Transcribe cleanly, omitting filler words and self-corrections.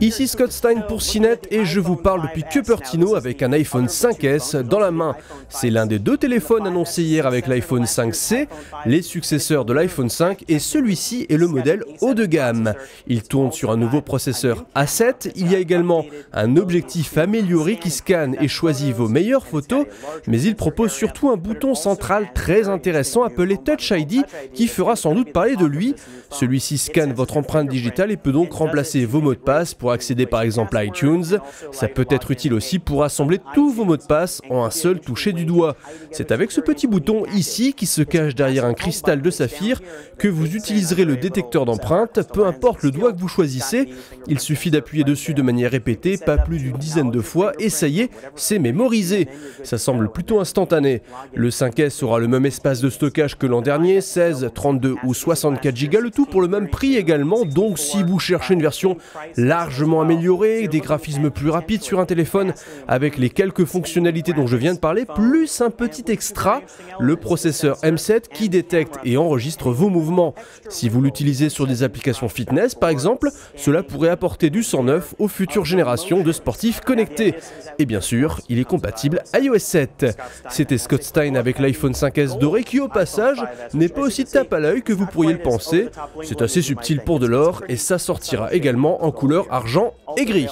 Ici Scott Stein pour CNET et je vous parle depuis Cupertino avec un iPhone 5S dans la main. C'est l'un des deux téléphones annoncés hier avec l'iPhone 5C, les successeurs de l'iPhone 5, et celui-ci est le modèle haut de gamme. Il tourne sur un nouveau processeur A7, il y a également un objectif amélioré qui scanne et choisit vos meilleures photos, mais il propose surtout un bouton central très intéressant appelé Touch ID qui fera sans doute parler de lui. Celui-ci scanne votre empreinte digitale et peut donc remplacer vos mots de passe pour accéder par exemple à iTunes. Ça peut être utile aussi pour assembler tous vos mots de passe en un seul toucher du doigt. C'est avec ce petit bouton ici qui se cache derrière un cristal de saphir que vous utiliserez le détecteur d'empreintes, peu importe le doigt que vous choisissez. Il suffit d'appuyer dessus de manière répétée, pas plus d'une dizaine de fois, et ça y est, c'est mémorisé. Ça semble plutôt instantané. Le 5S aura le même espace de stockage que l'an dernier, 16, 32 ou 64 Go, le tout pour le même prix également, donc si vous cherchez une version largement améliorée, des graphismes plus rapides sur un téléphone avec les quelques fonctionnalités dont je viens de parler, plus un petit extra, le processeur M7 qui détecte et enregistre vos mouvements. Si vous l'utilisez sur des applications fitness par exemple, cela pourrait apporter du sang neuf aux futures générations de sportifs connectés. Et bien sûr, il est compatible iOS 7. C'était Scott Stein avec l'iPhone 5S doré qui au passage n'est pas aussi tape à l'œil que vous pourriez le penser. C'est assez subtil pour de l'or et ça sortira également en couleur argent et gris.